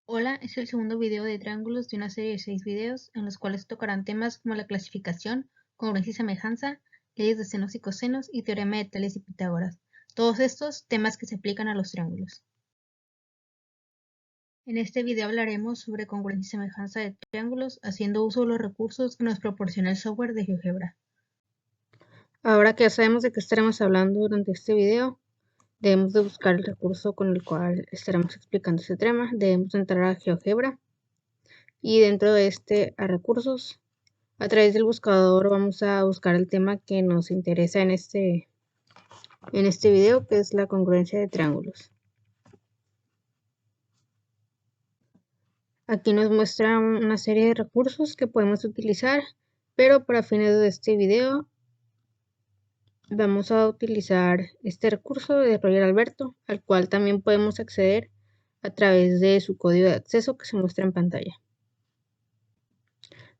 Hola, es el segundo video de triángulos de una serie de 6 videos en los cuales tocarán temas como la clasificación, congruencia y semejanza, leyes de senos y cosenos y teorema de Tales y Pitágoras. Todos estos temas que se aplican a los triángulos. En este video hablaremos sobre congruencia y semejanza de triángulos haciendo uso de los recursos que nos proporciona el software de GeoGebra. Ahora que ya sabemos de qué estaremos hablando durante este video, debemos de buscar el recurso con el cual estaremos explicando este tema. Debemos entrar a GeoGebra y dentro de a recursos. A través del buscador vamos a buscar el tema que nos interesa en este video, que es la congruencia de triángulos. Aquí nos muestra una serie de recursos que podemos utilizar, pero para fines de este video vamos a utilizar este recurso de Roger Alberto, al cual también podemos acceder a través de su código de acceso que se muestra en pantalla.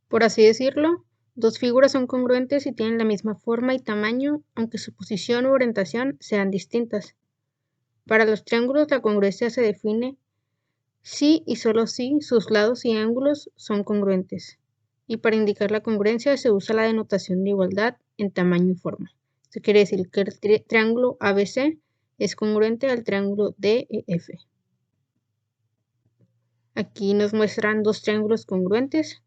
Por así decirlo, dos figuras son congruentes y tienen la misma forma y tamaño, aunque su posición u orientación sean distintas. Para los triángulos, la congruencia se define si y solo si sus lados y ángulos son congruentes. Y para indicar la congruencia se usa la denotación de igualdad en tamaño y forma. Esto quiere decir que el triángulo ABC es congruente al triángulo DEF. Aquí nos muestran dos triángulos congruentes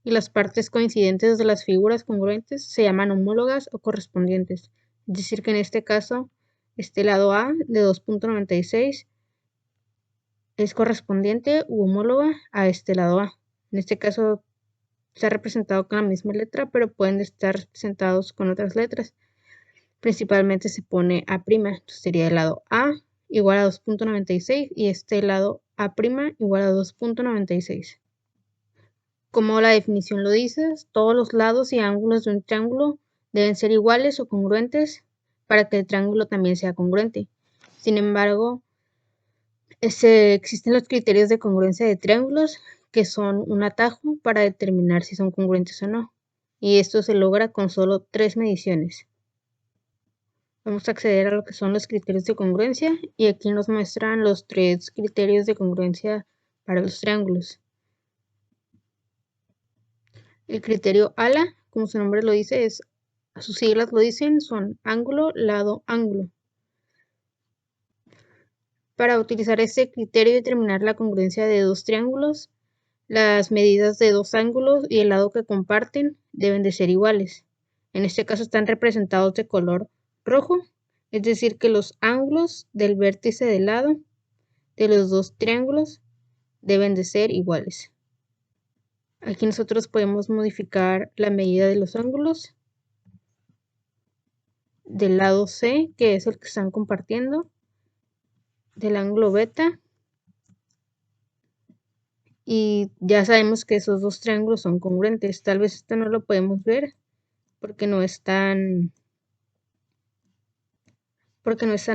y las partes coincidentes de las figuras congruentes se llaman homólogas o correspondientes. Es decir, que en este caso, este lado A de 2.96 es correspondiente u homóloga a este lado A. En este caso está representado con la misma letra, pero pueden estar representados con otras letras. Principalmente se pone A', entonces sería el lado A igual a 2.96 y este lado A' igual a 2.96. Como la definición lo dice, todos los lados y ángulos de un triángulo deben ser iguales o congruentes para que el triángulo también sea congruente. Sin embargo, existen los criterios de congruencia de triángulos, que son un atajo para determinar si son congruentes o no. Y esto se logra con solo 3 mediciones. Vamos a acceder a lo que son los criterios de congruencia y aquí nos muestran los 3 criterios de congruencia para los triángulos. El criterio ALA, como su nombre lo dice, sus siglas lo dicen, son ángulo, lado, ángulo. Para utilizar este criterio y determinar la congruencia de dos triángulos, las medidas de dos ángulos y el lado que comparten deben de ser iguales. En este caso están representados de color rojo, es decir que los ángulos del vértice del lado de los dos triángulos deben de ser iguales. Aquí nosotros podemos modificar la medida de los ángulos del lado C, que es el que están compartiendo, del ángulo beta, y ya sabemos que esos dos triángulos son congruentes. Tal vez esto no lo podemos ver porque no están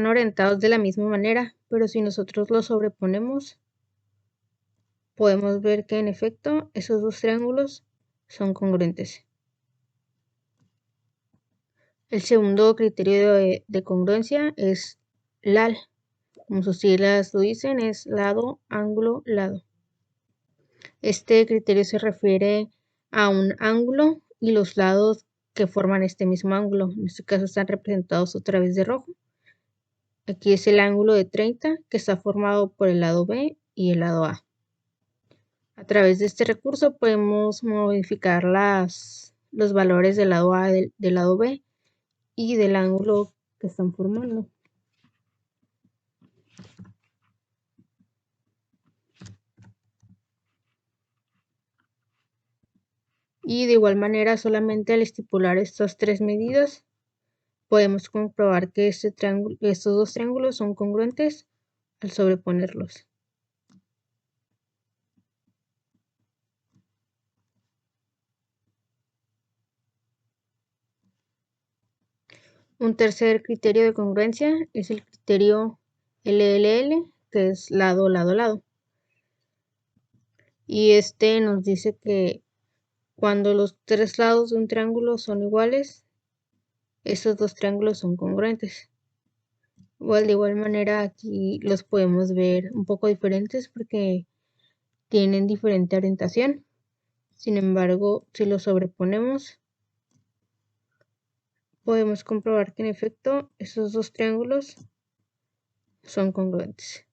orientados de la misma manera, pero si nosotros los sobreponemos, podemos ver que en efecto esos dos triángulos son congruentes. El segundo criterio de congruencia es LAL. Como sus siglas lo dicen, es lado, ángulo, lado. Este criterio se refiere a un ángulo y los lados que forman este mismo ángulo. En este caso están representados a través de rojo. Aquí es el ángulo de 30 que está formado por el lado B y el lado A. A través de este recurso podemos modificar los valores del lado A, del lado B y del ángulo que están formando. Y de igual manera, solamente al estipular estas 3 medidas, podemos comprobar que estos dos triángulos son congruentes al sobreponerlos. Un tercer criterio de congruencia es el criterio LLL, que es lado, lado, lado. Y este nos dice que cuando los 3 lados de un triángulo son iguales, estos dos triángulos son congruentes. De igual manera aquí los podemos ver un poco diferentes porque tienen diferente orientación. Sin embargo, si los sobreponemos, podemos comprobar que en efecto esos dos triángulos son congruentes.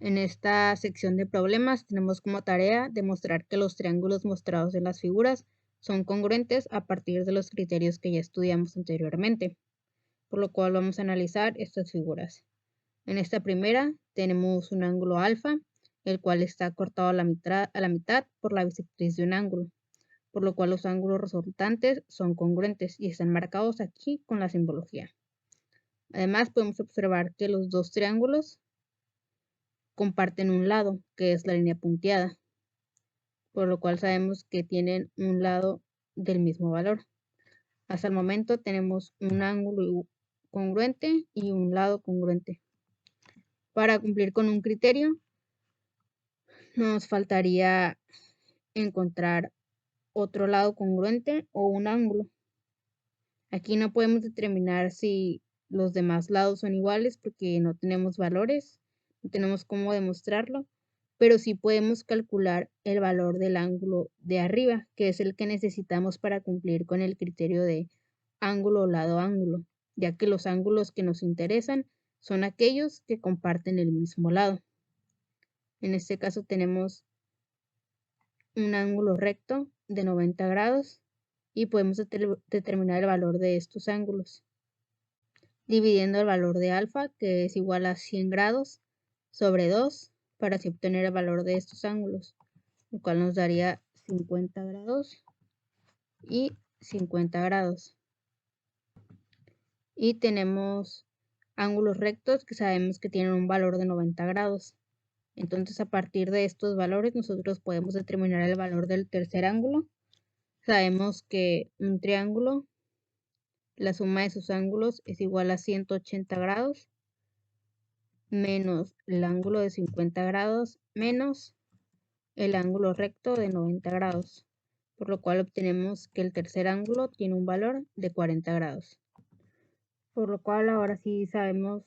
En esta sección de problemas tenemos como tarea demostrar que los triángulos mostrados en las figuras son congruentes a partir de los criterios que ya estudiamos anteriormente, por lo cual vamos a analizar estas figuras. En esta primera tenemos un ángulo alfa, el cual está cortado a la mitad por la bisectriz de un ángulo, por lo cual los ángulos resultantes son congruentes y están marcados aquí con la simbología. Además, podemos observar que los dos triángulos comparten un lado, que es la línea punteada, por lo cual sabemos que tienen un lado del mismo valor. Hasta el momento tenemos un ángulo congruente y un lado congruente. Para cumplir con un criterio, nos faltaría encontrar otro lado congruente o un ángulo. Aquí no podemos determinar si los demás lados son iguales porque no tenemos valores, no tenemos cómo demostrarlo, pero sí podemos calcular el valor del ángulo de arriba, que es el que necesitamos para cumplir con el criterio de ángulo, lado, ángulo, ya que los ángulos que nos interesan son aquellos que comparten el mismo lado. En este caso tenemos un ángulo recto de 90 grados y podemos determinar el valor de estos ángulos, dividiendo el valor de alfa, que es igual a 100 grados, sobre 2, para así obtener el valor de estos ángulos, lo cual nos daría 50 grados y 50 grados. Y tenemos ángulos rectos que sabemos que tienen un valor de 90 grados. Entonces, a partir de estos valores, nosotros podemos determinar el valor del tercer ángulo. Sabemos que un triángulo, la suma de sus ángulos es igual a 180 grados menos el ángulo de 50 grados menos el ángulo recto de 90 grados, por lo cual obtenemos que el tercer ángulo tiene un valor de 40 grados. Por lo cual ahora sí sabemos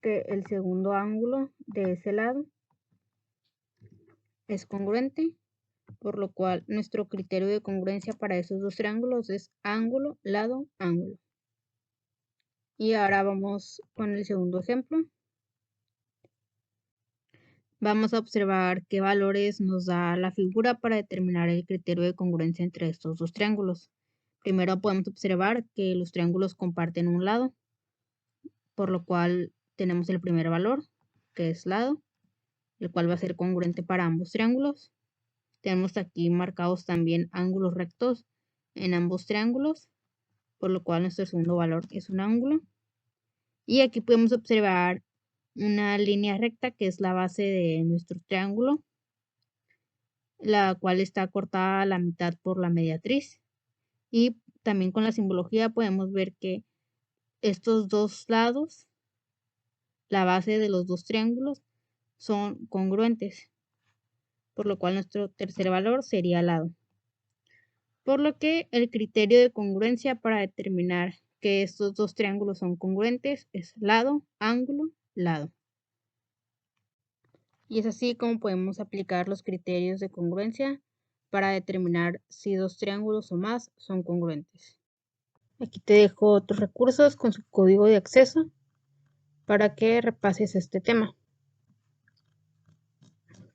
que el segundo ángulo de ese lado es congruente, por lo cual nuestro criterio de congruencia para esos dos triángulos es ángulo, lado, ángulo. Y ahora vamos con el segundo ejemplo. Vamos a observar qué valores nos da la figura para determinar el criterio de congruencia entre estos dos triángulos. Primero podemos observar que los triángulos comparten un lado, por lo cual tenemos el primer valor, que es lado, el cual va a ser congruente para ambos triángulos. Tenemos aquí marcados también ángulos rectos en ambos triángulos, por lo cual nuestro segundo valor es un ángulo. Y aquí podemos observar una línea recta que es la base de nuestro triángulo, la cual está cortada a la mitad por la mediatriz. Y también con la simbología podemos ver que estos dos lados, la base de los dos triángulos, son congruentes, por lo cual nuestro tercer valor sería lado. Por lo que el criterio de congruencia para determinar que estos dos triángulos son congruentes es lado, ángulo, lado. Y es así como podemos aplicar los criterios de congruencia para determinar si dos triángulos o más son congruentes. Aquí te dejo otros recursos con su código de acceso para que repases este tema,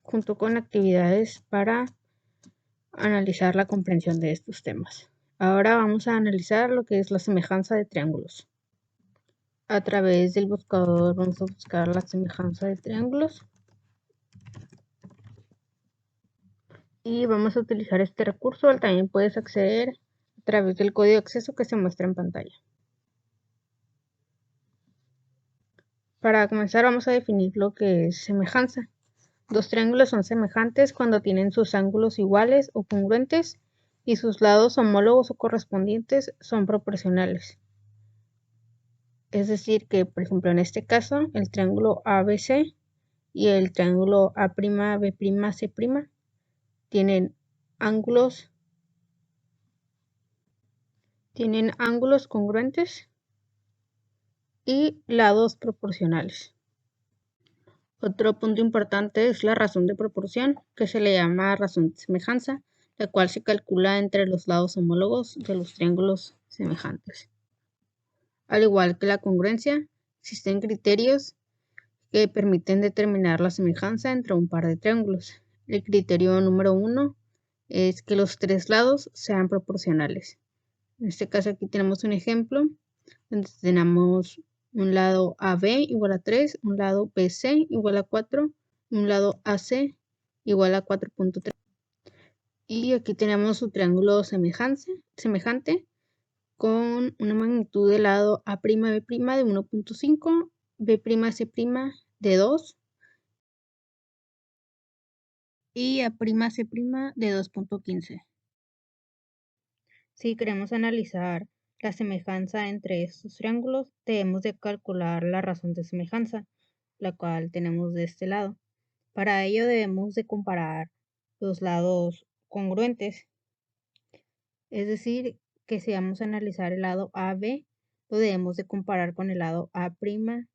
junto con actividades para analizar la comprensión de estos temas. Ahora vamos a analizar lo que es la semejanza de triángulos. A través del buscador vamos a buscar la semejanza de triángulos y vamos a utilizar este recurso. También puedes acceder a través del código de acceso que se muestra en pantalla. Para comenzar vamos a definir lo que es semejanza. Dos triángulos son semejantes cuando tienen sus ángulos iguales o congruentes y sus lados homólogos o correspondientes son proporcionales. Es decir que, por ejemplo, en este caso, el triángulo ABC y el triángulo A'B'C' tienen ángulos congruentes y lados proporcionales. Otro punto importante es la razón de proporción, que se le llama razón de semejanza, la cual se calcula entre los lados homólogos de los triángulos semejantes. Al igual que la congruencia, existen criterios que permiten determinar la semejanza entre un par de triángulos. El criterio número 1 es que los tres lados sean proporcionales. En este caso aquí tenemos un ejemplo donde tenemos un lado AB igual a 3, un lado BC igual a 4, y un lado AC igual a 4.3. Y aquí tenemos su triángulo semejante con una magnitud del lado A'B' de 1.5, B'C' de 2 y A'C' de 2.15. Si queremos analizar la semejanza entre estos triángulos, debemos de calcular la razón de semejanza, la cual tenemos de este lado. Para ello debemos de comparar los lados congruentes, es decir, que si vamos a analizar el lado AB, lo debemos de comparar con el lado A'B',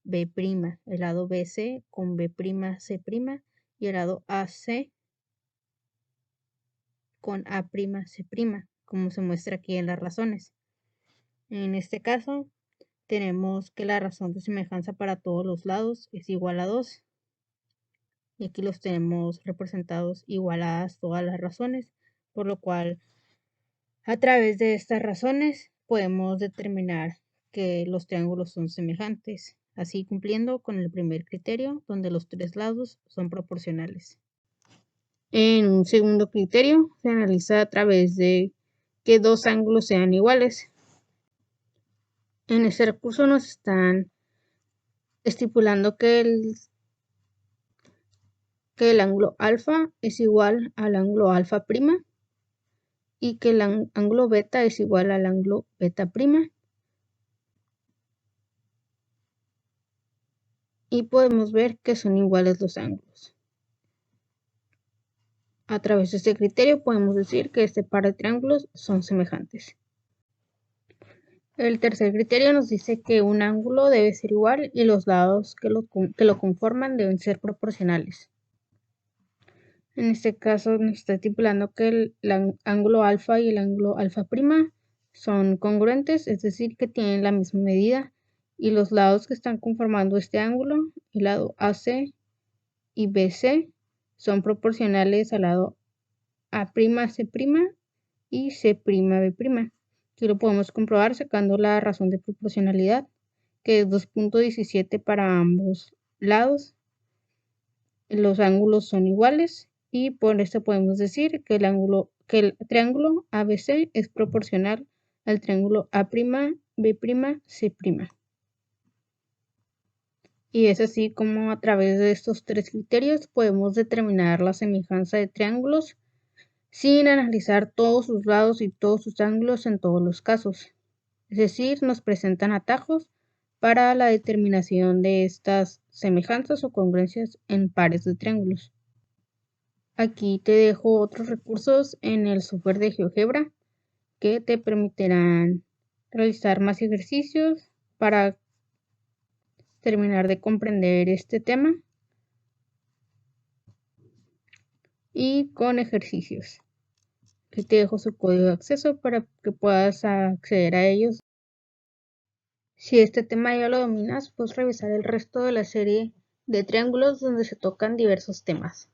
el lado BC con B'C' y el lado AC con A'C', como se muestra aquí en las razones. En este caso, tenemos que la razón de semejanza para todos los lados es igual a 2. Y aquí los tenemos representados igualadas todas las razones, por lo cual a través de estas razones podemos determinar que los triángulos son semejantes, así cumpliendo con el primer criterio, donde los tres lados son proporcionales. En un segundo criterio, se analiza a través de que dos ángulos sean iguales. En este recurso nos están estipulando que el ángulo alfa es igual al ángulo alfa prima y que el ángulo beta es igual al ángulo beta prima. Y podemos ver que son iguales los ángulos. A través de este criterio podemos decir que este par de triángulos son semejantes. El tercer criterio nos dice que un ángulo debe ser igual y los lados que lo conforman deben ser proporcionales. En este caso nos está estipulando que el ángulo alfa y el ángulo alfa prima son congruentes, es decir, que tienen la misma medida, y los lados que están conformando este ángulo, el lado AC y BC, son proporcionales al lado A'C' y C'B'. Aquí lo podemos comprobar sacando la razón de proporcionalidad, que es 2.17 para ambos lados. Los ángulos son iguales y por esto podemos decir que el triángulo ABC es proporcional al triángulo A'B', C'. Y es así como a través de estos tres criterios podemos determinar la semejanza de triángulos sin analizar todos sus lados y todos sus ángulos en todos los casos. Es decir, nos presentan atajos para la determinación de estas semejanzas o congruencias en pares de triángulos. Aquí te dejo otros recursos en el software de GeoGebra que te permitirán realizar más ejercicios para terminar de comprender este tema y con ejercicios. Aquí te dejo su código de acceso para que puedas acceder a ellos. Si este tema ya lo dominas, puedes revisar el resto de la serie de triángulos donde se tocan diversos temas.